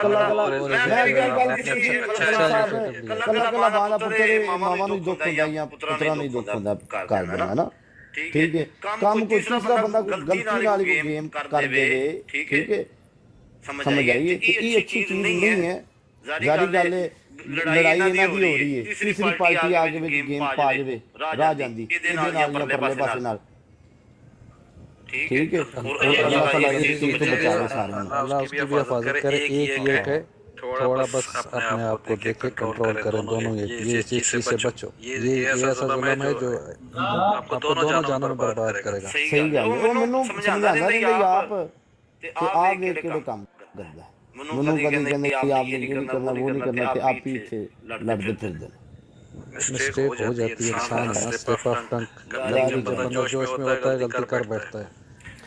कला कला मैं गल कला कला बांदा पुत्तर मामा नु दुख हुंदा या पुत्रा नु दुख हुंदा कर देना है ना ठीक है काम कोई तीसरा बंदा कोई गलती नाल कोई गेम कर देवे ठीक है समझ आइए कि ये अच्छी चीज नहीं है जारी गल लड़ाई इन्हां दी हो रही है तीसरी पार्टी आगे विच गेम पा जावे राह जांदी इहदे नाल या परले पासे नाल ठीक है अल्लाह ताला इस चीज को बचावे सारे अल्लाह उसकी भी हिफाजत करे। एक ये है थोड़ा बस अपने आप को देखे कंट्रोल करें दोनों ये चीज से बचो। ये ऐसा जुल्म है जो आपको दोनों जानों में बर्बाद करेगा। सही गल है वो मेनू समझांदा नहीं आप ते आप देख के काम करदा मेनू कदी कहंदे आप ये नहीं करना वो नहीं करना ते आप ही इत्थे लड़दे फिरदे मिस्टेक हो जाती है इंसान है स्टेप ऑफ टंग जब बंदा जोश में होता है गलती कर बैठता है।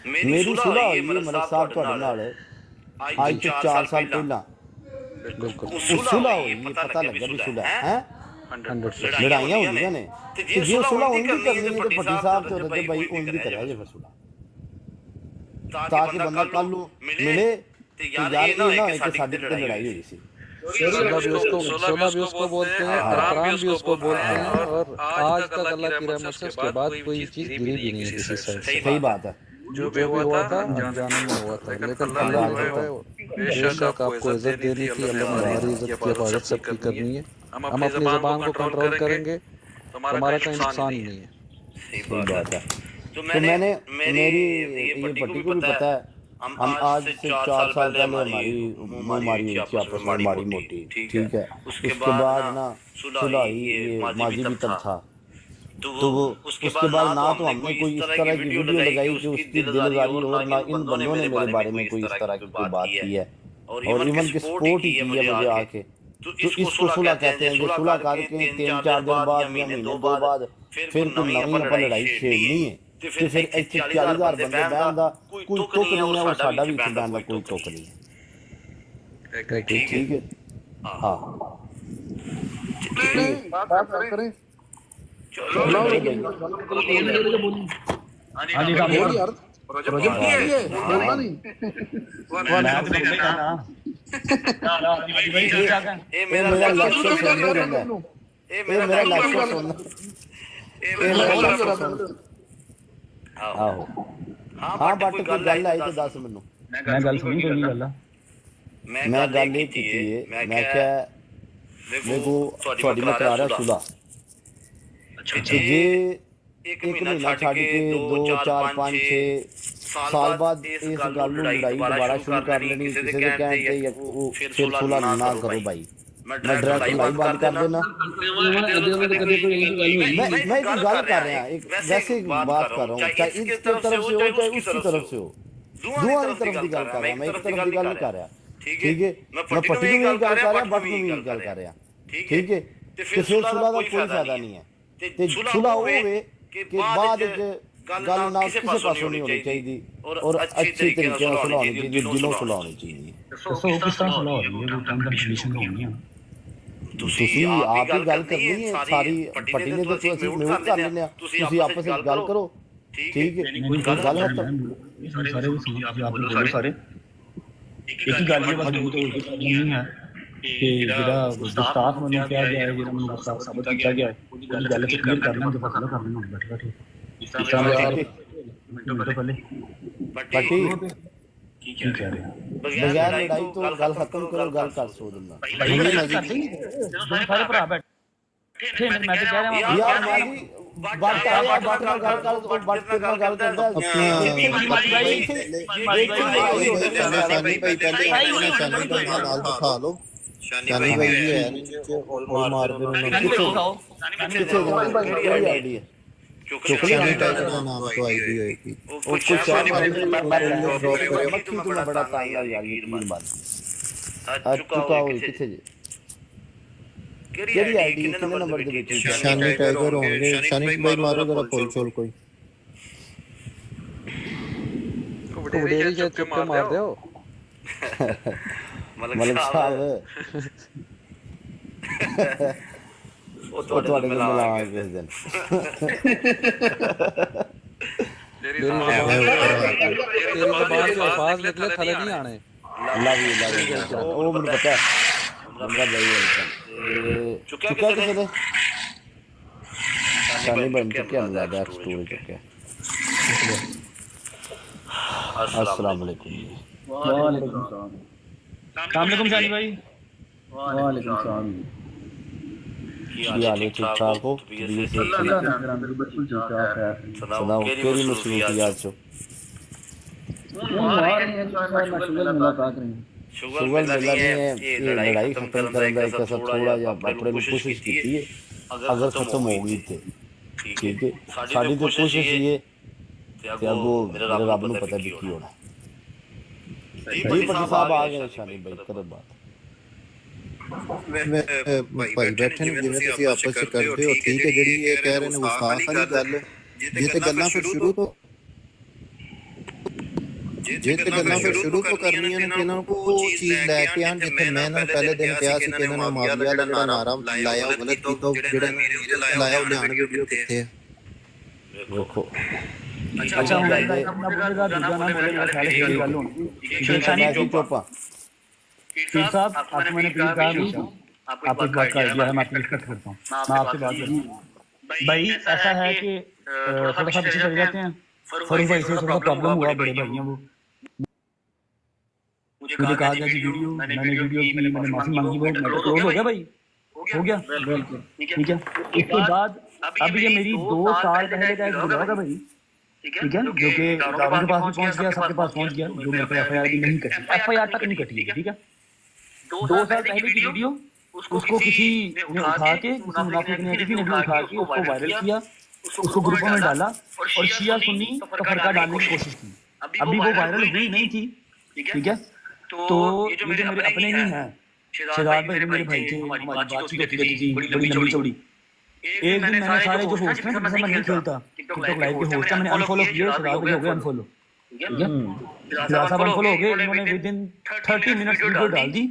मेरी सुलह हुई है मलिक साहब तुहाडे नाल आज से 4 साल पहला बिल्कुल सुलह हुई पता लगा भी सुलह है 100% लड़ाइयां होंदियां ने ते जे सुलह उन भी करनी है ते भट्टी साहब ते रदे भाई उन भी करा जे फिर सुलह ताकि बंदा कल नू मिले ते यार ये ना होए कि साडी ते लड़ाई हुई सी सोलह भी उसको बोलते हैं एहतराम भी उसको बोलते हैं और आज तक अल्लाह की रहमत से उसके बाद कोई चीज गिरी भी नहीं है किसी साइड से। सही बात है जो भी हुआ था अनजाने में हुआ था लेकिन अल्लाह जो है बेशक आपको इज्जत देनी थी। अल्लाह ने हमारी इज्जत की हिफाजत सबकी करनी है। हम अपनी ज़बान को कंट्रोल करेंगे तो हमारा कोई नुकसान ही नहीं है। सही बात है। तो मैंने मेरी ये पट्टी को भी पता है हम आज से 4 साल पहले हमारी मारी हुई थी आपस में मारी मोटी ठीक है। उसके बाद ना सुलह ये माजी भी तब था तो वो उसके बाद ना तो हमने कोई इस तरह की वीडियो लगाई कि उसकी दिलदारी और ना इन बंदों ने मेरे बारे में कोई इस तरह की कोई बात की है और इवन की सपोर्ट ही की है मुझे आके। तो इसको सुलह कहते हैं। जो सुलह करके 3-4 दिन बाद या महीने बाद फिर कोई नवी अपन लड़ाई छेड़नी है तो फिर इत्थे 40,000 बंदे बहन दा कोई तुक नहीं है और साडा भी इत्थे बहन दा कोई तुक नहीं है ठीक है। हाँ बात करें चलो हाँ जी बोल यार प्रोजेक्ट क्या है बोलना नहीं ये मेरा लक्ष्य सुनने रहना ये मेरा लक्ष्य सुनना ये मेरा लक्ष्य आहो हाँ बट कोई गल आई तो दस मैनू मैं गल सुनी कोई नहीं गल मैं गल ये की है मैं क्या देखो थोड़ी मैं करा रहा सुलह जे एक महीना छड़ के 2 4 5 6 साल बाद इस गल नू लड़ाई दोबारा शुरू कर लेनी किसी के कहते या फिर सुलह ना करो भाई मैं डायरेक्ट लड़ाई बंद कर देना। मैं एक गल कर रहा एक वैसे बात कर रहा हूँ चाहे इस तरफ से हो चाहे उसकी तरफ से हो दोनों की तरफ की गल कर रहा मैं एक तरफ की गल नहीं कर रहा ठीक है। मैं पट्टी की भी गल कर रहा बट में भी गल कर रहा ठीक है। तो फिर सुलह का कोई फायदा नहीं है ते सुलह होवे कि बाद गल ना किसी पासों नहीं होनी चाहिए और अच्छी तरीके से सुलह होनी चाहिए दिलों सुलह होनी चाहिए। तो किस तरह सुलह हो रही है वो टर्म्स एंड कंडीशन होनी है ਤੁਸੀਂ ਆਪ ਹੀ ਗੱਲ ਕਰਨੀ ਹੈ ਸਾਰੀ ਪੱਟੀ ਨੇ ਤਾਂ ਅਸੀਂ ਮਿਊਟ ਕਰ ਲੈਣੇ ਆ ਤੁਸੀਂ ਆਪਸ ਵਿੱਚ ਗੱਲ ਕਰੋ ਠੀਕ ਹੈ ਗੱਲ ਹੈ ਤਾਂ ਸਾਰੇ ਸਮਝ ਆਪ ਬੋਲੋ ਸਾਰੇ ਇੱਕ ਹੀ ਗੱਲ ਹੈ ਬਸ ਮੈਨੂੰ ਤਾਂ ਨਹੀਂ ਹੈ ਕਿ ਜਿਹੜਾ ਸਟਾਫ ਨੂੰ ਕਿਹਾ ਗਿਆ ਹੈ ਜਿਹੜਾ ਮੈਨੂੰ ਸਟਾਫ ਸਾਬਤ ਕੀਤਾ ਗਿਆ ਹੈ ਉਹਦੀ ਗੱਲ ਕਲੀਅਰ ਕਰਨਾ ਤੇ ਫਸਲਾ ਕਰ ਲੈਣਾ ਬੈਠਾ ਠੀਕ ਇਸ ਤਰ੍ਹਾਂ ਮਿੰਟੋ ਪਹਿਲੇ ਪੱਟੀ ਕੀ ਕਹਿ ਰਹੇ ਹੋ बगैर लड़ाई तो गल खत्म करो गल कर सो दिंदा सारे भरा बैठे मैं तो कह रहा हूं यार माजी बात आ रहा बात ना गल कर तो बात करना गल करदा शानी भाई पहले शानी भाई नाल दिखा लो शानी भाई भी है नीचे होल मार दे उन्होंने किथे आईडी है शानी टाइगर का नाम तो आईडी है की और कुछ शानी भाई मैं ड्रॉप करे मक्खी तो बड़ा तांगा यार यकीन बात आ चुका हो किथे जे केड़ी आईडी कितने नंबर दे विच शानी टाइगर होंगे शानी भाई मारो जरा पोल चोल कोई डेरी के चुपके मार दो मलिक साहब ਉਹ ਤੁਹਾਡੇ ਨਾਲ ਮਿਲਾ ਕੇ ਦਿਨ तेरी ज़बान से अल्फाज निकले थले नहीं आने लव यू वो मुझे पता है मेरा भाई है चुका किसी ने शानी बन चुके हैं ज़्यादा एक्सटूर चुके हैं अस्सलाम वालेकुम वालेकुम सलाम शानी भाई वालेकुम सलाम की हाल है ठीक ठाक हो बिल्कुल ठीक ठाक है सुनाओ केरी मुसीबत याद छो शुगल मिला नहीं है ये लड़ाई खत्म करने का एक ऐसा थोड़ा या अपने को कोशिश की है अगर खत्म हो गई थे ठीक है साड़ी तो कोशिश ये ते अगो मेरे रब ਨੂੰ पता भी की होना जी पति साहब आ गए शानी भाई करो बात भाई बैठे ने जिवें ਤੁਸੀਂ ਆਪਸ ਵਿੱਚ ਕਰਦੇ ਹੋ ਠੀਕ ਹੈ ਜਿਹੜੀ ਇਹ ਕਹਿ ਰਹੇ ਨੇ ਵਫਾਕ ਵਾਲੀ ਗੱਲ ਜੇ ਤੇ ਗੱਲਾਂ ਫਿਰ ਸ਼ੁਰੂ ਤੋਂ ਜੇ ਤੇ ਗੱਲਾਂ ਫਿਰ ਸ਼ੁਰੂ ਤੋਂ ਕਰਨੀਆਂ ਨੇ ਇਹਨਾਂ ਨੂੰ ਉਹ ਚੀਜ਼ ਲੈ ਕੇ ਆਣ ਜਿੱਥੇ ਮੈਂ ਇਹਨਾਂ ਨੂੰ ਪਹਿਲੇ ਦਿਨ ਕਿਹਾ ਸੀ ਕਿ ਇਹਨਾਂ ਨੇ ਮਾਫੀਆ ਦਾ ਜਿਹੜਾ ਨਾਰਾ ਲਾਇਆ ਉਹ ਗਲਤ ਕੀਤਾ ਜਿਹੜਾ ਲਾਇਆ ਉਹ ਲਿਆਣ ਵੀਡੀਓ ਕਿੱਥੇ ਹੈ देखो अच्छा हम अपना बोलेगा दूसरा नाम बोलेगा ख्याल है ये गल होनी शानी चोपा पीर साहब आपको मैंने पीर कहा नहीं आप इस बात का आइडिया है मैं आपकी रिस्पेक्ट करता हूँ मैं आपसे बात करता हूँ भाई ऐसा है कि थोड़ा सा पीछे चले जाते हैं फरूख भाई से थोड़ा प्रॉब्लम हुआ बड़े भाई हैं वो मुझे कहा गया कि वीडियो मैंने वीडियो की मैंने माफी मांगी वो मैं क्लोज हो गया भाई हो गया बिल्कुल ठीक है इसके बाद अब ये मेरी 2 साल पहले का एक वीडियो था भाई ठीक है जो कि दारों के पास भी पहुंच गया सबके पास पहुंच गया जो मेरे पे एफआईआर भी नहीं कटी एफआईआर तक नहीं कटी है ठीक है 2 साल पहले की वीडियो उसको किसी ने उठा के किसी मुनाफिक ने किसी ने भी उठा के उसको वायरल किया उसको ग्रुपों में डाला और शिया सुन्नी का फर्का डालने की कोशिश की अभी वो वायरल हुई नहीं थी ठीक है तो ये जो मेरे अपने ही हैं शहजाद भाई मेरे भाई थे हमारी बातचीत होती रहती थी बड़ी लंबी चौड़ी एक दिन मैंने सारे जो होस्ट हैं सबसे मैं नहीं खेलता टिकटॉक लाइव के होस्ट हैं मैंने अनफॉलो किए शहजाद भाई हो गए अनफॉलो ठीक है शहजाद साहब अनफॉलो हो गए इन्होंने विद इन 30 मिनट्स वीडियो डाल दी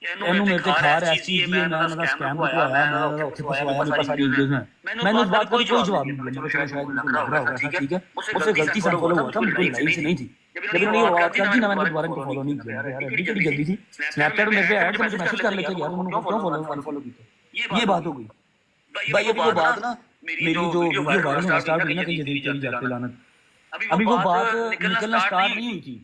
एनु मेरे पे खार ऐसी चीज है मैं मेरा स्कैम को आया मैं ओके फसवाया मेरे पास सारी वीडियोस हैं मैंने उस बात का कोई जवाब नहीं दिया मेरे शायद लग रहा होगा ठीक है उससे गलती से अनफॉलो हुआ था बिल्कुल लाइव से नहीं थी जब इन्होंने ये बात कर दी ना मैंने दोबारा इनको फॉलो नहीं किया यार एडी बड़ी जल्दी थी स्नैपचैट मेरे पे ऐड मुझे मैसेज कर लेते यार उन्होंने क्यों फॉलो अनफॉलो किया ये बात हो गई भाई अभी वो बात ना मेरी जो वीडियो वायरल होना स्टार्ट हुई ना कहीं जल्दी चली जाती लानत अभी वो बात निकलना स्टार्ट नहीं हुई थी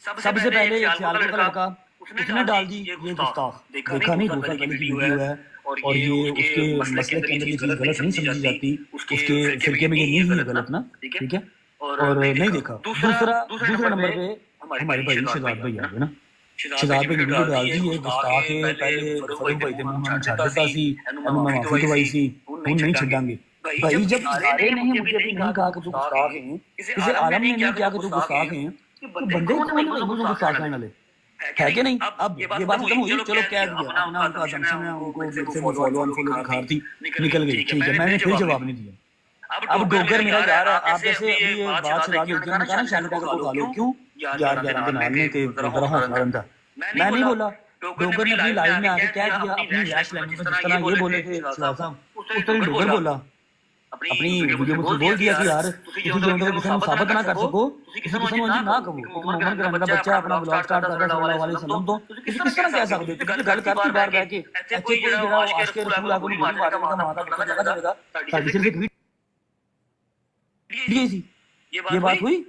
सबसे पहले ख्याल का लड़का उसने डाल दी ये गुस्ताख देखा नहीं 2 साल पहले की वीडियो है और ये उसके मसले के अंदर ये चीज गलत नहीं समझी जाती उसके फिरके में ये नहीं है गलत ना ठीक है और नहीं देखा दूसरा नंबर पे हमारे भाई शहजाद भाई आ गए ना शहजाद भाई वीडियो डाल दी ये गुस्ताख है पहले फरूख भाई ने मैं छੱਡ ਦਿੱਤਾ ਸੀ ਇਹਨੂੰ मैं माफी दवाई सी ਹੁਣ नहीं ਛੱਡਾਂਗੇ भाई जब सारे ने मुझे अभी नहीं कहा कि तू गुस्ताख है किसी आलम ने नहीं कहा कि तू गुस्ताख है तो बंदे कौन है भाई मुझे गुस्ताख कहने वाले है कि नहीं अब ये बात खत्म हुई चलो कह दिया अपना उनका असम्पशन है उनको मेरे से फॉलो अनफॉलो की खार थी निकल गई ठीक है मैंने फिर जवाब नहीं दिया अब डोगर मेरा यार आप जैसे अभी ये बात से आगे उधर कहा ना शानी का को गालो क्यों यार के नाम में ते जरा हौसला रंदा मैं नहीं बोला डोगर ने अपनी लाइव में आके क्या किया अपनी रैश लैंग्वेज में जिस तरह ये बोले थे साहब उस तरह डोगर बोला अपनी वीडियो में बोल दिया कि यार किसी जो अंदर किसी को साबित ना कर सको किसी को समझ ना कहो मोहम्मद के रंग दा बच्चा अपना ब्लॉग स्टार्ट कर रहा है सल्लल्लाहु अलैहि वसल्लम तो किस तरह कह सकते हो कि गल करती बार बैठ के अच्छे कोई जरा आशिक रसूल आगू नहीं बोलने वाला का माता पिता जगह देगा साडी सिर्फ एक वीडियो थी ये बात हुई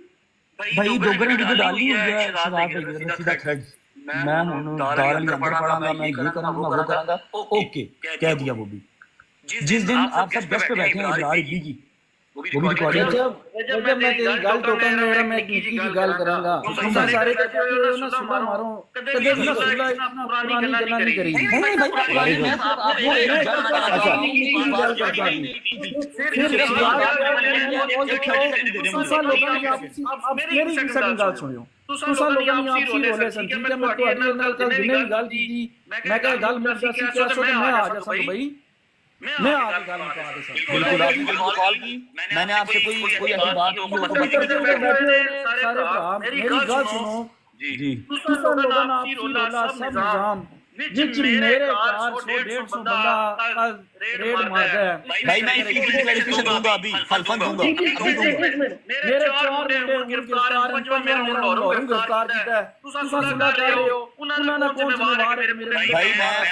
भाई डोगर ने वीडियो डाली हुई है शहजाद भाई ने सीधा थ्रेड्स मैं हुन दार अली अंदर पढ़ाऊंगा मैं ये करूंगा वो करूंगा ओके कह दिया वो भी जिस दिन आप सब गेस्ट पे बैठे हैं इजहार ईदी की वो भी रिकॉर्डिंग जब मैं तेरी गल टोकन में और मैं निकी की गल करांगा तुम सारे कहते हो ना सुला मारो कदे भी सुला इतना पुरानी गल्ला नहीं करी नहीं भाई पुरानी मैं आप वो एक गल करता फिर सुसा लोगों ने आप मेरी सेकंड गल सुनियो सुसा लोगों ने आपसी बोले सन ठीक है मैं तो अगले नाल कल जिन्हें भी गल की थी मैं कह गल मुझे सी क्या सो मैं आ जा सब भाई मैं आगे गल निकाल दे सर बिल्कुल आपने कॉल की मैंने आपसे कोई ऐसी बात की हो सारे भरा मेरी गल सुनो जी तुसा लोगों ने आपसी रोला सब निजाम जिस मेरे 400-150 बंदा का रेड मारता है भाई मैं इसकी क्लैरिफिकेशन दूंगा अभी हल्फन दूंगा अभी दूंगा मेरे 4 मुंडे गिरफ्तार हैं, 5 मेरा लाहौर गिरफ्तार किया है। तुसा सुलह कर रहे हो, उन्होंने कौन जिम्मेवार है मेरे भाई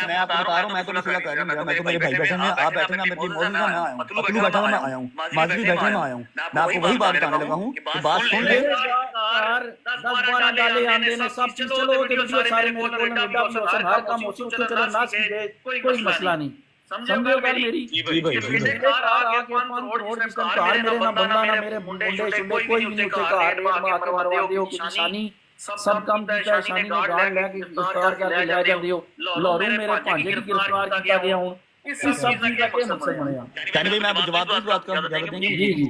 मैं आपको बता रहा हूँ, मैं तो नहीं सुलह कर रहा हूँ, मैं तो मेरे भाई बैठे हैं, आप बैठे हैं, मेरी मौजूद मैं आया हूँ, अतलू बैठा मैं आया हूँ, माजरी बैठे मैं आया हूँ, मैं आपको वही बात बताने लगा हूँ कि बात सुन ले। 10-12 गाले आंदे ने सब चीज चलो ते वीडियो सारे मेरे को नेटा मोशन हर काम मोशन उसको चलो ना सीधे कोई मसला नहीं, समझो गल मेरी। जी भाई कार आके 5 करोड़ की कार मेरे ना बंदा ना मेरे मुंडे शुंडे कोई भी नहीं उठे कार रेट मार के मरवाते हो कि निशानी सब काम कीता है, शानी ने गाड़ लेके गिरफ्तार करके ले जांदे हो। लाहौरों मेरे भांजे की गिरफ्तार किया गया हूं, इस सब चीज का क्या मकसद बनया? कहने भाई मैं आपको जवाब दूं, इस बात का जवाब देंगे जी जी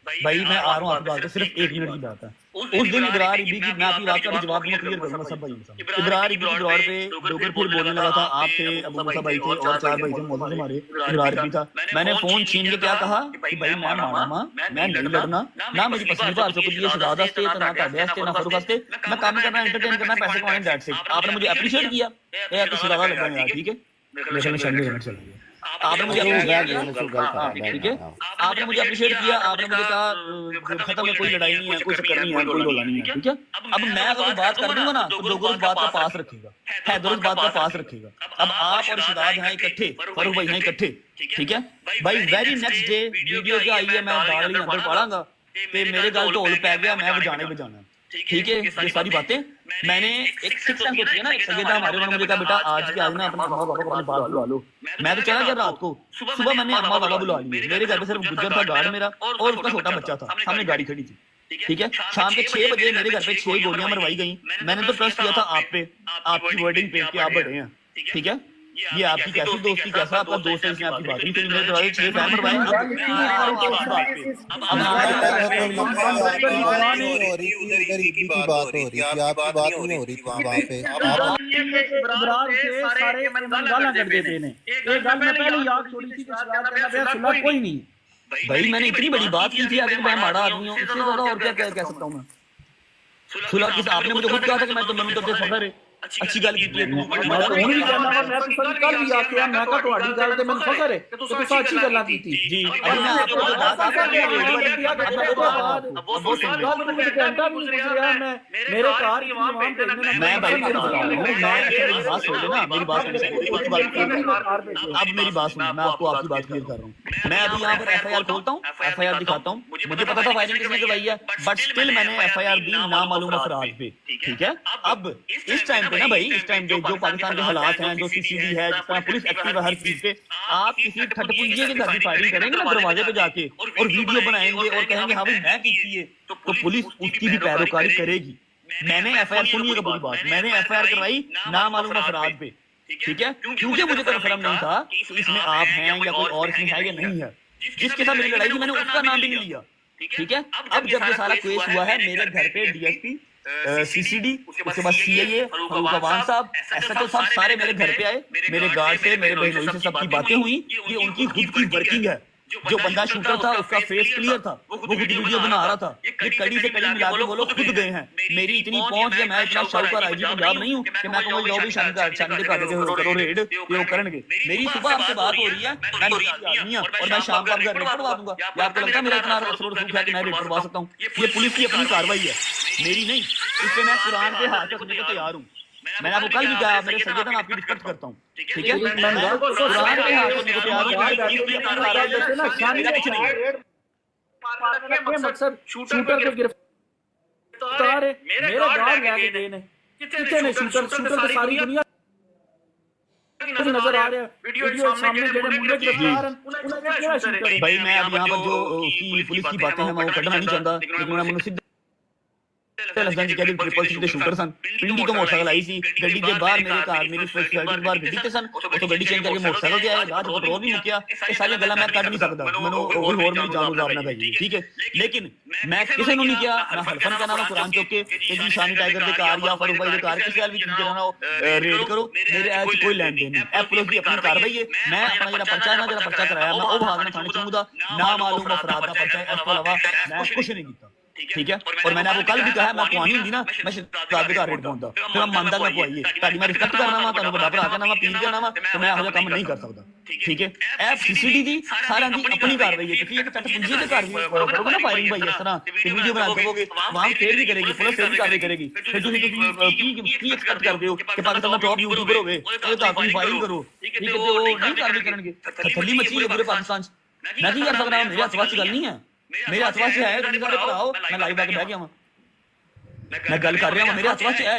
भाई मैं आ रहा हूँ आपकी बात पे, सिर्फ 1 मिनट की बात है। उस दिन इब्रार इबी की, मैं आपकी बात का भी जवाब दूंगा, क्लियर करूंगा सब भाई के सामने। इब्रार इबी के दौर पे डोगर फिर बोलने लगा था, आप थे, अबू मूसा भाई थे और 4 भाई थे मौजूद हमारे, इब्रार इबी था। मैंने फोन छीन के क्या कहा कि भाई मैं मारा मां, मैं नहीं लड़ना, ना मेरी पसंद था, आपको ये सजा दस्ते ना ताबे दस्ते ना फरूक दस्ते, मैं काम करना, एंटरटेन करना, पैसे कमाने, दैट्स इट। आपने मुझे अप्रिशिएट किया, ये आपको सजा लगा यार, ठीक है, लेकिन चल रही है। आपने मुझे ठीक है, आपने मुझे अप्रिशिएट किया, आपने मुझे कहा खत्म है, कोई लड़ाई नहीं है, कोई चक्कर नहीं है, कोई रोला नहीं है, ठीक है। अब मैं अगर बात कर दूंगा ना तो लोग उस बात का पास रखेगा, हैदर उस बात का पास रखेगा। अब आप और शिदाद हैं इकट्ठे, फरूक भाई हैं इकट्ठे, ठीक है भाई। वेरी नेक्स्ट डे वीडियो क्या आई है, मैं दाल ही अंदर पढ़ांगा ते मेरे गल ढोल पै गया, मैं बजाना, ठीक है। ये सारी बातें मैंने एक 6 सेंस होती है ना, एक सगेदा हमारे उन्होंने मुझे कहा बेटा आज के आज ना अपने अम्मा बाबा को अपने पास बुला लो। मैं तो चला गया रात को, सुबह मैंने अम्मा बाबा बुला लिए, मेरे घर पे सिर्फ गुज्जर था गार्ड मेरा और उसका छोटा बच्चा था, सामने गाड़ी खड़ी थी, ठीक है। शाम के 6 बजे मेरे घर पे 6 गोलियां मरवाई गई। मैंने तो ट्रस्ट किया था आप पे, आपकी वर्डिंग पे कि आप बड़े हैं, ठीक है। ये आपकी कैसी दोस्ती, कैसा आपका दोस्त है, इसने आपकी बात नहीं सुनी, मेरे दरवाजे 6 फैन मरवाए। गरीबी की बात हो रही थी, आपकी बात नहीं हो रही थी वहाँ पे। इब्रार के सारे गाना कर देते ने, एक गल मैं पहले याद छोड़ी थी कि सलाह करना पे सुलह कोई नहीं। भाई मैंने इतनी बड़ी बात की थी, अगर मैं माड़ा आदमी हूँ, इससे ज्यादा और क्या कह सकता हूँ मैं। सुलह किस, आपने मुझे खुद कहा था कि मैं तो मनु तो फखर है, अच्छी गल की है, मैं तो नहीं कहना, मैं तो सभी कल भी आके मैं कहा तुम्हारी गल ते मैं फखर है कि तुसा अच्छी गल्ला कीती जी। अब मैं आपको बता सकता हूं, वो सुन मुझे घंटा गुजरिया, मैं मेरे कार की इमाम भेजने मैं भाई मैं मेरी बात सुन लेना, मेरी बात सुन, अब मेरी बात सुन, मैं आपको आपकी बात क्लियर कर रहा हूँ। मैं अभी यहाँ पर एफआईआर खोलता हूँ, एफआईआर दिखाता हूँ, मुझे पता था फायरिंग किसने करवाई है, बट स्टिल मैंने एफआईआर दी नामालूम अफराद पे, ठीक है। अब इस टाइम पे ना भाई, इस टाइम पे जो पाकिस्तान के हालात हैं, जो सीसीडी है, जिस तरह पुलिस एक्टिव है हर चीज पे, आप किसी ठटपुंजिये के घर की फायरिंग करेंगे ना दरवाजे पे जाके और वीडियो बनाएंगे और कहेंगे हाँ भाई मैं की थी ये, तो पुलिस उसकी भी पैरोकारी करेगी। मैंने एफआईआर, सुनिएगा पूरी बात, मैंने एफआईआर करवाई नामालूम अफराद पे, ठीक है, क्योंकि मुझे कंफर्म नहीं था कि इसमें आप हैं या कोई और इसमें है या नहीं है। जिसके साथ मेरी लड़ाई थी मैंने उसका नाम भी नहीं लिया, ठीक है। अब जब ये सारा केस हुआ है, मेरे घर पे डीएसपी, सीसीडी, उसके बाद सीआईए, फरूक अवान साहब, एसएचओ साहब सारे मेरे घर पे आए, मेरे गार्ड से, मेरे बहनोई से सबकी बातें हुई। ये उनकी खुद की वर्किंग है। जो बंदा शूटर था उसका फेस क्लियर था, वो खुद वीडियो बना रहा था। ये कड़ी से कड़ी मिला के वो लोग खुद गए हैं। मेरी इतनी पहुंच है, मैं इतना शाहूकार आईजी पंजाब नहीं हूं कि मैं कहूंगा जाओ भी शान के करो रेड ये करेंगे। मेरी सुबह आपसे बात हो रही है, मैं आदमी हूं और मैं शाम को आपका रेड करवा दूंगा। या आपको लगता है मेरा इतना असर है कि मैं रेड करवा सकता हूं? ये पुलिस की अपनी कार्रवाई है, मेरी नहीं। इस पे मैं कुरान पे हाथ रखने को तैयार हूं। मैंने आपको कल भी कहा, मेरे सज्जद आपकी रिस्पेक्ट करता हूं, ठीक है। मैं कुरान पे हाथ रखने को तैयार हूं। मकसद शूटर को गिरफ्तार है, मेरे गार्ड लेके गए ने, कितने ने शूटर सारी दुनिया नजर आ रहा है, वीडियो सामने जेडे मुंडे गिरफ्तार हैं, उन्होंने क्या शूटर है भाई। मैं अब यहां पर जो उसकी पुलिस की बातें हैं मैं वो करना नहीं चाहता, लेकिन मैं सीधे लसगंज के ट्रिपल सी ਦੇ ਸ਼ੂਟਰ ਸਨ। ਪਿੰਡੀ ਤੋਂ ਮੋਟਰਸਾਈਕਲ ਆਈ ਸੀ, ਗੱਡੀ ਦੇ ਬਾਹਰ ਮੇਰੇ ਘਰ ਮੇਰੀ ਸੋਸਾਇਟੀ ਦੇ ਬਾਹਰ ਗੱਡੀ ਤੇ ਸਨ। ਉਤੋਂ ਗੱਡੀ ਚੇਂਜ ਕਰਕੇ ਮੋਟਰਸਾਈਕਲ ਤੇ ਆਇਆ, ਰਾਹ ਚ ਪੈਟਰੋਲ ਵੀ ਮੁੱਕਿਆ। ਇਹ ਸਾਰੀਆਂ ਗੱਲਾਂ ਮੈਂ ਕੱਢ ਨਹੀਂ ਸਕਦਾ, ਮੈਨੂੰ ਹੋਰ ਮੇਰੀ ਜਾਨ ਗੁਜ਼ਾਰ ਨਾ ਪਈ, ਠੀਕ ਹੈ। ਲੇਕਿਨ ਮੈਂ ਕਿਸੇ ਨੂੰ ਨਹੀਂ ਕਿਹਾ, ਨਾ ਹਲਫਨ ਕਹਿਣਾ, ਨਾ ਕੁਰਾਨ ਚੁੱਕ ਕੇ ਤੇ ਜੀ ਸ਼ਾਨੀ ਟਾਈਗਰ ਦੇ ਘਰ ਜਾਂ ਫਾਰੂਕ ਭਾਈ ਦੇ ਘਰ ਕਿਸੇ ਹਾਲ ਵੀ ਜਿਹੜਾ ਨਾ ਉਹ ਰੇਡ ਕਰੋ। ਮੇਰੇ ਐ ਚ ਕੋਈ ਲੈਣ ਦੇਣ ਨਹੀਂ, ਇਹ ਪੁਲਿਸ ਦੀ ਆਪਣੀ ਕਾਰਵਾਈ ਹੈ। ਮੈਂ ਆਪਣਾ ਜਿਹੜਾ ਪਰਚਾ ਹੈ ਨਾ, ਜਿਹੜਾ ਪਰਚਾ ਕਰਾਇਆ ਮੈਂ ਉਹ ਭਾਗ ਨੇ ਥਾਣੇ ਚੋਂ ਦਾ ਨਾ ਮਾਲੂਮ ਅਫਰਾਦ ਦਾ ਪਰਚਾ ਹੈ। ਇਸ ਤੋਂ ਇਲਾਵਾ ਮੈਂ ਕੁਝ ਨਹੀਂ ਕੀਤਾ, ठीक है। और मैंने आपको कल भी कहा मैं पवानी होंगी ना मैं शहजाद का रेट पहुंचता फिर मैं मानता मैं पवाइए ताकि मैं रिस्पेक्ट करना वा तुहानू बड़ा भरा कहना वा पीर कहना वा तो मैं ਇਹੋ ਕੰਮ नहीं कर सकता ठीक है। FCCD ਦੀ ਸਾਰਿਆਂ ਦੀ ਆਪਣੀ ਕਾਰਵਾਈ ਹੈ ਤੁਸੀਂ ਇੱਕ ਚੱਟ ਪੁੰਜੀ ਦੇ ਘਰ ਵੀ ਕਰੋਗੇ ਨਾ ਫਾਇਰਿੰਗ ਭਾਈ ਇਸ ਤਰ੍ਹਾਂ ਤੇ ਵੀਡੀਓ ਬਣਾ ਦੇਵੋਗੇ ਵਾਂ ਫੇਰ ਵੀ ਕਰੇਗੀ ਪੁਲਿਸ ਫੇਰ ਵੀ ਕਾਰਵਾਈ ਕਰੇਗੀ ਫਿਰ ਤੁਸੀਂ ਕੀ ਐਕਸਪੈਕਟ ਕਰਦੇ ਹੋ ਕਿ ਪਾਕਿਸਤਾਨ ਦਾ ਟੌਪ ਯੂਟਿਊਬਰ ਹੋਵੇ ਉਹ ਤਾਂ ਆਪਣੀ ਫਾਇਰਿੰਗ ਕਰੋ ਠੀਕ ਹੈ। ਤੇ ਉਹ ਨਹੀਂ ਕਾਰਵਾਈ ਕਰਨਗੇ ਥੱਲੀ ਮੱਛੀ ਹੈ ਪੂਰੇ ਪਾਕਿਸਤਾਨ 'ਚ ਮੈਂ ਕੀ ਕਰ ਸਕਦਾ ਮੇਰੇ ਹੱਥ ਵਾਸਤੇ ਗੱਲ ਨਹੀਂ ਹੈ ਮੇਰੇ ਹੱਥ ਵਾਸਤੇ ਹੈ ਤੁਸੀਂ ਸਾਰੇ ਭਰਾਓ ਮੈਂ ਲਾਈਵ ਆ ਕੇ ਬਹਿ ਗਿਆ ਵਾਂ मैं गल कर रहा हूं मेरे हाथ में है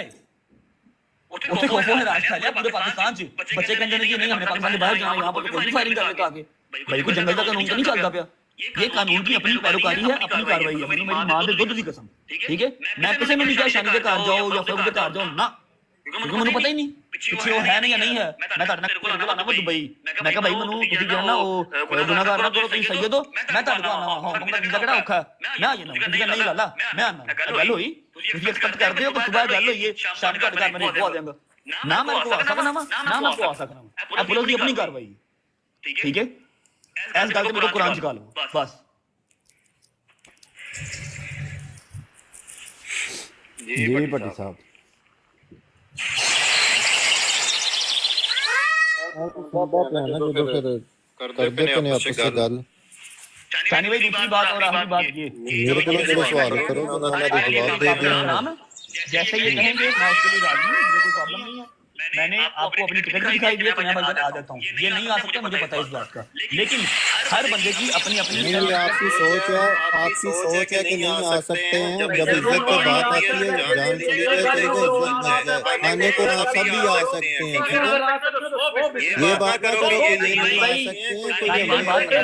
उसे खौफों ने राज खा लिया पूरे पाकिस्तान से बच्चे कहते हैं कि नहीं हमने पाकिस्तान से बाहर जाना यहां पर कोई फायरिंग करने का आगे भाई कोई जंगल का कानून तो नहीं चलता पिया ये कानून की अपनी पैरोकारी है अपनी कार्रवाई है मेरी मां के दूध की कसम ठीक है। मैं किसी में नहीं कहा शानी के घर जाओ या फिर उनके घर जाओ ना क्योंकि मुझे पता ही नहीं पिछे वो है नहीं या नहीं है मैं ਤੁਹਾਡੇ ਨਾਲ ਕੋਲ ਆਣਾ ਵਾ ਦੁਬਈ ਮੈਂ ਕਿਹਾ ਭਾਈ ਮੈਨੂੰ ਤੁਸੀਂ ਜਿਹੜਾ ਨਾ ਉਹ ਗੁਨਾਹਗਾਰ ਨਾ ਕਰੋ ਤੁਸੀਂ ਸਹੀ ਹੋ ਮੈਂ ਤੁਹਾਡੇ ਕੋਲ ਆਣਾ ਹਾਂਗਕਾਂਗ ਦਾ ਵੀਜ਼ਾ ਕਿਹੜਾ ਔਖਾ ਮੈਂ ਆ ਜਾਣਾ ਤੁਸੀਂ ਨਹੀਂ ਲਾਲਾ ਮੈਂ ਆਣਾ ਗੱਲ ਹੋਈ ਤੁਸੀਂ ਐਕਸਪੈਕਟ ਕਰਦੇ ਹੋ ਕਿ ਸਵੇਰ ਗੱਲ ਹੋਈ ਹੈ ਸ਼ਾਮ ਤੁਹਾਡੇ ਘਰ ਮੈਂ ਪਹੁੰਚ ਜਾਵਾਂਗਾ ਨਾ ਮੈਂ ਪਹੁੰਚ ਸਕਦਾ ਨਾ ਮੈਂ ਪਹੁੰਚ ਸਕਦਾ ਇਹ ਪੁਲਿਸ ਦੀ ਆਪਣੀ ਕਾਰਵਾਈ ਠੀਕ ਹੈ। ਇਸ ਗੱਲ ਤੇ ਮੇਰੇ ਕੁਰਾਨ ਚ ਗੱਲ ਬਸ जी भट्टी साहब ਕਰਦੇ ਪਨੇ ਆਪਸ ਵਿੱਚ ਗੱਲ चानी भाई दूसरी बात और आखिरी बात ये मेरे को थोड़ा सवाल करो मैं उन्हें जवाब दे दूं जैसे ये कहेंगे मैं उसके लिए राजी हूँ मुझे कोई प्रॉब्लम नहीं है मैंने आपको अपनी टिकट भी दिखाई दी है तो मैं बंदा आ जाता हूँ ये नहीं आ सकता मुझे पता है इस बात का लेकिन हर बंदे की अपनी अपनी नहीं आपकी सोच है कि नहीं आ सकते हैं जब इज्जत की बात आती है जान चली जाए चली जाए इज्जत बच जाए आने को आप सब भी आ सकते हैं ठीक है। ये बात ना करो कि ये नहीं आ सकते हैं तो ये बात ये नहीं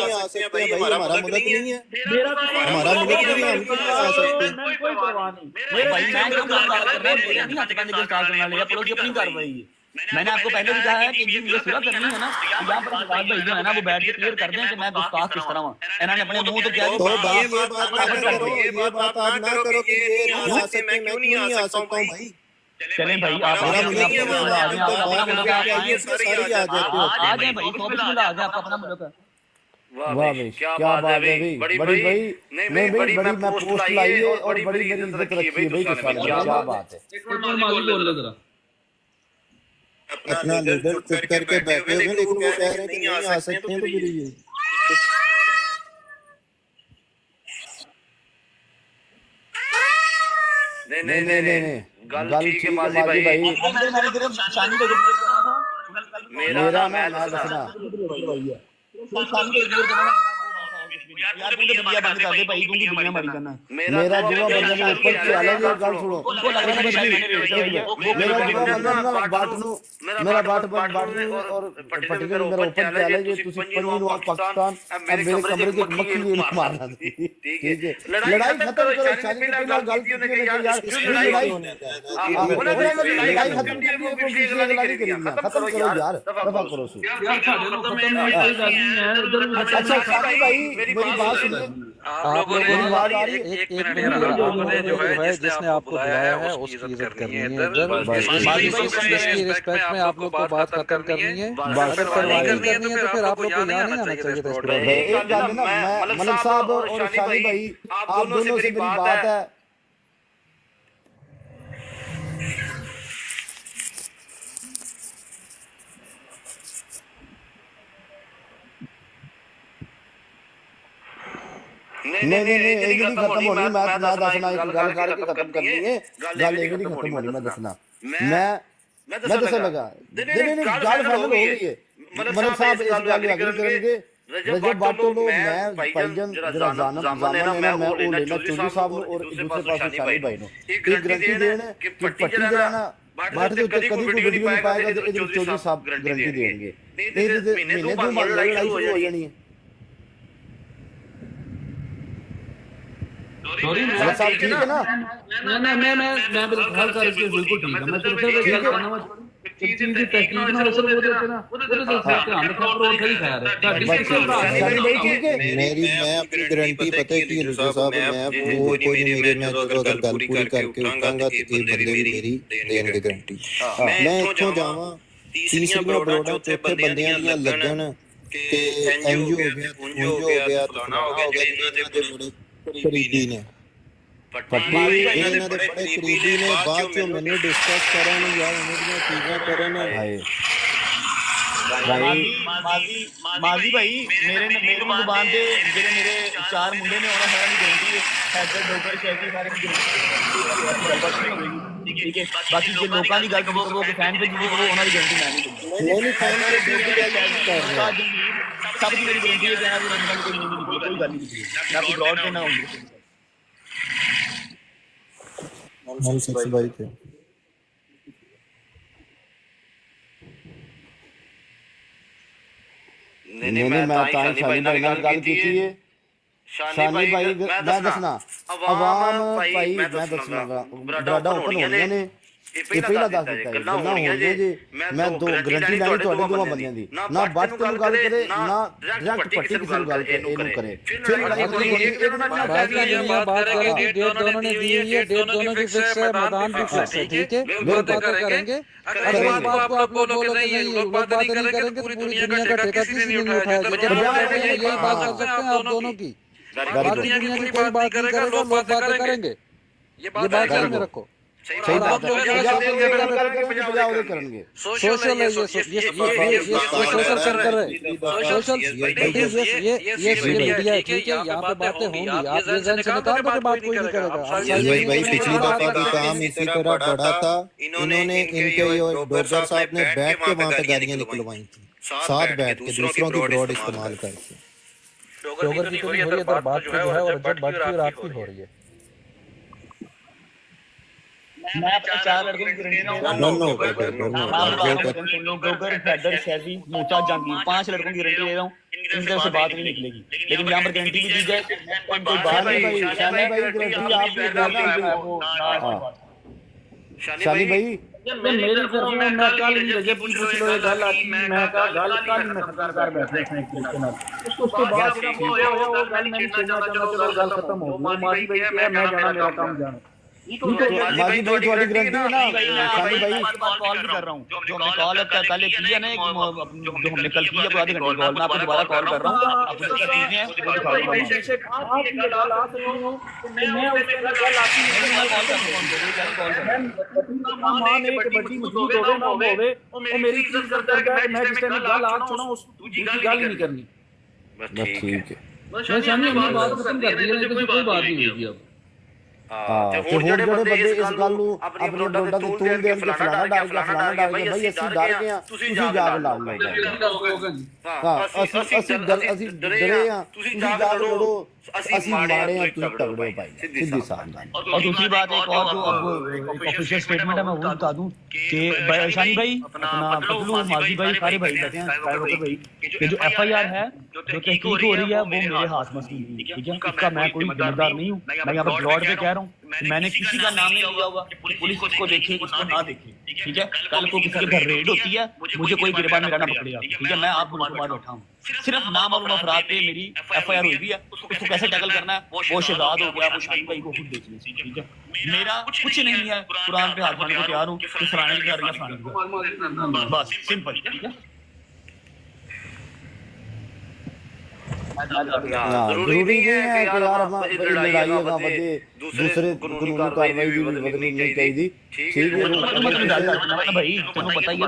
आ सकते भाई हमारा मुल्क नहीं है हमारा मुल्क नहीं है हम नहीं आ सकते कोई परवाह नहीं भाई मैं क्यों बात कर रहा हूं मेरे नहीं हाथ पाने के गिरफ्तार करने वाले पुलिस की अपनी कार्रवाई है। मैंने आपको पहले भी कहा है कि ये सुलह करनी है ना यहाँ पर जवाब भाई जो है ना वो बैठ के क्लियर कर दें कि मैं गुस्ताख किस तरह हूं इन्होंने अपने मुंह तो क्या तो ये बात आप ना करो कि ये नहीं आ सकते मैं क्यों नहीं आ सकता हूं भाई चलें भाई आप आ जाए भाई तो बिस्मिल्लाह आ जाए आपका अपना मुल्क है। वाह भाई क्या बात है भाई बड़ी भाई नहीं भाई बड़ी मैं पोस्ट लाई है और बड़ी मेरी इज्जत रखी है भाई क्या बात है अपना लीडर चुप करके बैठे हुए लेकिन वो कह रहे हैं कि नहीं आ सकते हैं तो फिर ये नहीं गल ठीक है माजी भाई मेरा मैं दसना यार तू तो दुनिया बंद कर दे भाई तू की दुनिया मारी जाना मेरा जुआ बंदे ने ऊपर चला गया गल सुनो मेरा जुआ बंदा ना बाट नु मेरा बाट और पर्टिकुलर मेरा ऊपर चला गया ਤੁਸੀਂ ਪੰਜੀ ਨੂੰ ਪਾਕਿस्तान अब मेरे कमरे की मक्खी ने मारना ठीक है लड़ाई खत्म करो शादी के बिना गल की ने यार लड़ाई लड़ाई खत्म करो लड़ाई करेंगे खत्म करो यार दफा करो सु यार ਸਾਡੇ ਨੂੰ ਖਤਮ ਨਹੀਂ ਕੋਈ ਗੱਲ ਨਹੀਂ है उधर अच्छा साथी भाई मेरी बात सुनो आप लोगों ने एक मिनट यार आप लोगों ने जो है जिसने आपको बुलाया है उसकी इज्जत करनी है इसकी रिस्पेक्ट में आप लोग को बात खत्म करनी है अगर करवाई करनी है तो फिर आप लोग को यहाँ नहीं आना चाहिए था इस पर एक बात ना मैं मलिक साहब और शानी भाई आप दोनों से मेरी बात है नहीं ये नहीं खत्म होनी मैं दसना एक गल करके खत्म करनी है गल ये नहीं खत्म होनी मैं दसना मैं दस लगा नहीं गल फाइनल हो गई है मलिक साहब इस गल एग्री करेंगे रजब बाटो लो मैं भाईजान जरा जामन है ना मैं वो लेना चौधरी साहब और दूसरे पास शानी भाई नो एक गारंटी देना कि पट्टी जरा ना बाट के ऊपर कभी कोई वीडियो नहीं पाएगा तो इधर चौधरी साहब गारंटी देंगे नहीं महीने दो बाद लड़ाई शुरू हो जानी है सॉरी मलिक साहब ठीक है ना मैं बिल्कुल कर इसके बिल्कुल ठीक है मैं सिर्फ ये कहना चाहूंगा चीज की तहकीक ना असर हो जाते ना उधर से ध्यान रखना और सही ख्याल है मेरी मैं अपनी गारंटी पता है कि रजू साहब मैं वो कोई नहीं मेरे मैं जो अगर गल पूरी करके उठांगा तो ये बंदे भी मेरी देंगे गारंटी मैं इथों जावां तीसरी बरोड़ा चौथे बंदियां ਦੀਆਂ ਲੱਗਣ कि एनजीओ हो गया, एनजीओ हो गया, फलाना हो गया, जिन्हां दे बड़े करीबी ने पट्टी ਇਹਨਾਂ ਦੇ ਬੜੇ ਕਰੀਬੀ ਨੇ, ਬਾਅਦ ਚੋਂ ਮੈਨੂੰ ਡਿਸਕਸ ਕਰਨ ਜਾਂ ਇਹਨਾਂ ਦੀਆਂ ਚੀਜ਼ਾਂ ਕਰਨ। ਹਾਏ ਮਾਜ਼ੀ ਭਾਈ ਮੇਰੇ ਨੂੰ ਜ਼ੁਬਾਨ ਤੇ ਜਿਹੜੇ ਮੇਰੇ 4 ਮੁੰਡੇ ਨੇ ਉਹਨਾਂ ਸਾਰਿਆਂ ਦੀ ਗਰੰਟੀ ਹੈ, ਹੈਦਰ ਡੋਗਰ ਸ਼ੈਫੀ ਸਾਰੇ ਦੀ ਗਰੰਟੀ, ਠੀਕ ਹੈ। ਬਾਕੀ ਜੇ ਲੋਕਾਂ ਦੀ ਗੱਲ ਕਰੋ ਕਿ ਫੈਨ ਪੇਜ ਕਰੋ, ਉਹਨਾਂ ਦੀ ਗਰੰਟੀ ਮੈਂ ਨਹੀਂ ਨਹੀਂ ਫੈਨ ਪੇਜ ਦੀ ਗੱਲ ਨਹੀਂ ਕਰ ਰਿਹਾ, ਸਭ ਦੀ ਮੇਰੀ ਗਰੰਟੀ ਹੈ ਕਿ ਇਹਨਾਂ ਦੀ ਕੋਈ ਗੱਲ ਨਹੀਂ, ਨਾ ਕੋਈ ਬ੍ਰੌਡ ਤੇ ਨਾ ਹੋਊਗੀ ਸੱਚ ਬਾਈ ਤੇ नहीं मैं शानी भाई ਨਾਲ ਗੱਲ ਕੀਤੀ ਹੈ। शानी भाई मैं दसना आवाम भाई मैं दसना बराडा ओपन हो गए ने, ਇਹ ਪਹਿਲਾਂ ਦੱਸ ਦਿੱਤਾ ਗੱਲਾਂ ਹੋ ਗਈਆਂ ਜੀ। ਮੈਂ ਦੋ ਗਰੰਟੀ ਲੈਣੀ ਤੁਹਾਡੇ ਦੋਵਾਂ ਬੰਦਿਆਂ ਦੀ, ਨਾ ਬੱਟ ਤੋਂ ਗੱਲ ਕਰੇ ਨਾ ਡਾਇਰੈਕਟ ਪੱਟੀ ਕਿਸੇ ਨੂੰ ਗੱਲ ਇਹਨੂੰ ਕਰੇ। ਫਿਰ ਲੜਾਈ ਹੋਣੀ बात करेंगे, डेट दोनों ने दी हुई है, डेट दोनों की फिक्स है, मैदान भी फिक्स है, ठीक है। वो बातें करेंगे। अगर इस बात को आप लोग बोलो कि नहीं लोग बातें नहीं करेंगे तो पूरी दुनिया का ठेका किसी ने नहीं उठाया जाएगा। यही बात कर सकते हैं आप दोनों की, बाकी दुनिया की कोई बात नहीं करेगा, लोग बातें करेंगे। ये बात ध्यान में रखो। सही बात है, करेंगे सोशल है ये सोशल सर्कल है, सोशल ये मीडिया है, ठीक है। यहाँ पे बातें होंगी, आप ये जन से निकाल दो कि बात कोई नहीं करेगा। भाई पिछली दफा भी काम इसी तरह बढ़ा था, इन्होंने इनके डॉक्टर साहब ने बैठ के वहाँ पे गाड़ियाँ निकलवाई थी, साथ बैठ के दूसरों की ब्रॉड इस्तेमाल करके। डॉगर की तो नहीं हो रही है, बात जो है और जब बात की रात की हो रही है। मैं अपने 4 लड़कों की गारंटी दे रहा हूं, डोगर हैदर शैफी मोचा जहांगीर 5 लड़कों की गारंटी दे रहा हूं, इनसे से बात नहीं निकलेगी। लेकिन यहाँ पर गारंटी भी दी जाए, कोई बात नहीं भाई, शानी भाई गारंटी आप भी देना। शानी भाई मेरी तरफ में मैं कल ही रजे पूछ लो, ये गल आती मैं कहा गल कल ही मैं खत्म कर बैठे थे एक तरीके नाल। उसके बाद जो होया वो गल मैं कहना चाहता, चलो गल खत्म हो गई। माजी भाई क्या मैं जाना, मेरा काम जाना। माजी भाई थोड़ी गारंटी है ना शानी भाई। कॉल भी कर रहा हूं, जो हमने कॉल पहले की है ना, जो हमने कल की है आधे घंटे कॉल, मैं आपको दोबारा कॉल कर रहा हूं। आप जो चीजें हैं वो दिखा रहा हूं, मैं उसके गल आती है, मैं कॉल कर रहा हूं। मां ने एक बड़ी मजबूत होवे ना होवे, वो मेरी इज्जत करता है। मैं जिस टाइम गल आग सुना उस दूसरी गल ही नहीं करनी। बस ठीक है, मैं शानी हमने बात खत्म कर दी है, कोई बात नहीं होगी अब। ਤੇ ਹੋਰ ਜਿਹੜੇ ਬੰਦੇ ਇਸ ਗੱਲ ਨੂੰ ਆਪਣੇ ਰੋਡਾਂ ਤੇ ਤੂਲ ਦੇਣ ਕੇ ਫਲਾਣਾ ਡਰ ਗਿਆ ਭਾਈ ਅਸੀਂ ਡਰ ਗਏ ਆ, ਤੁਸੀਂ ਜਾ ਕੇ ਲੜ ਲਓ। ਹਾਂ ਅਸੀਂ ਡਰੇ ਆ, ਤੁਸੀਂ ਜਾ ਕੇ ਲੜੋ, ਅਸੀਂ ਮਾੜੇ ਆ, ਤੁਸੀਂ ਤਗੜੇ ਹੋ ਭਾਈ, सिद्धी साहब। और दूसरी बात एक और जो अब ऑफिशियल स्टेटमेंट है मैं वो बता दूं कि शानी भाई अपना पतलू माजी भाई सारे भाई बैठे हैं, भाई ये जो एफआईआर है जो तहकीक हो रही है वो मेरे हाथ में की हुई, ठीक है। इसका मैं कोई जिम्मेदार नहीं हूं, मैं यहाँ पर ब्लॉड पे कह रहा हूँ, मैंने किसी का नाम नहीं लिया होगा, पुलिस को देखे इसको ना देखे, ठीक है। कल को किसी के घर रेड होती है, मुझे कोई गिरबान में रहना पकड़ेगा, ठीक है। मैं आप लोगों के बाद बैठा हूँ, सिर्फ नाम और अफराद पे मेरी एफआईआर हुई है, उसको कैसे टैकल करना है वो शहजाद हो गया, वो शानी भाई को खुद देख लीजिए, ठीक है। मेरा कुछ नहीं है, कुरान पे हाथ मारने को तैयार हूँ, कि फलाने की कर रही है, बस सिंपल, ठीक है। जरूरी नहीं है कि यार लड़ाई होगा बंदे दूसरे कानूनी कार्रवाई भी बदलनी नहीं चाहिए, ठीक है भाई तेनों पता ही है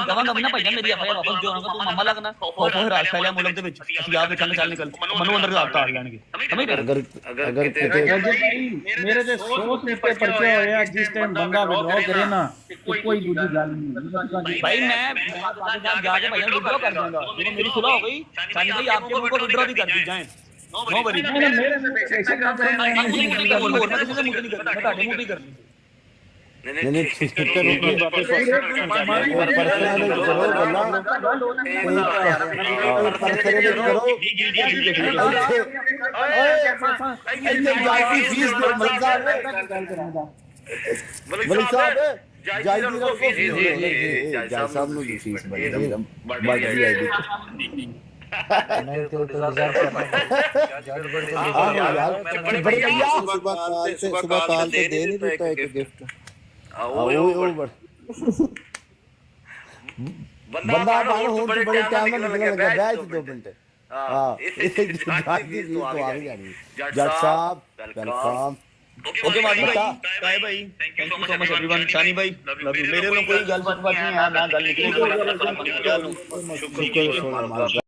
ਕਵਾਂਗਾ ਵੀ ਨਾ ਭਾਈ ਮੇਰੀ ਐਫਆਈਆਰ ਵਾਪਸ ਜੋ ਹੋਣਾ ਤੂੰ ਮਾਮਾ ਲੱਗਣਾ ਉਹ ਰਾਜ ਫੈਲਿਆ ਮੁਲਕ ਦੇ ਵਿੱਚ, ਅਸੀਂ ਆਪ ਦੇਖਾਂਗੇ ਚੱਲ ਨਿਕਲ ਮਨੂੰ ਅੰਦਰ ਤਾੜ ਲੈਣਗੇ। ਅਗਰ ਕਿਤੇ ਮੇਰੇ ਤੇ 100 ਤੇ ਪਰਚੇ ਹੋਏ ਆ, ਜਿਸ ਟਾਈਮ ਬੰਦਾ ਵਿਡਰੋ ਕਰੇ ਨਾ ਕੋਈ ਦੂਜੀ ਗੱਲ ਨਹੀਂ भाई मैं जाके भैया विड्रॉ कर दूंगा, ਜਦੋਂ ਮੇਰੀ सुलह हो गई शानी भाई आपके मुंह को विड्रॉ भी कर दी जाए, नो वरी मेरे से ऐसे काम करना मैं किसी से मुंह नहीं करना, मैं ਤੁਹਾਡੇ ਮੂੰਹ ਤੇ ਕਰਨੀ। नहीं ठीक है, पर्सनल करो गल्ला पर्सनल करो ऐसे जाती फीस दे मलिक साहब जायदी रखो जज साहब नु फीस बढ़ गई है नहीं तो रिजल्ट सुबह काल से दे नहीं देता एक गिफ्ट। ਬੰਦਾ ਬਾਹਰ ਹੋਣ ਤੋਂ ਬੜੇ ਟਾਈਮ ਨਾਲ ਨਿਕਲਣ ਲੱਗਾ ਬਹਿ 2 ਮਿੰਟ ਇਸ ਜੱਜ ਦੀ ਰੀਤ ਤੋਂ ਆ ਗਈ ਜਾਣੀ ਜੱਜ ਸਾਹਿਬ ਵੈਲਕਮ ओके मादी भाई बाय भाई thank you so much everyone Shani भाई लव यू मेरे को कोई गल बात नहीं है ना गल निकली शुक्र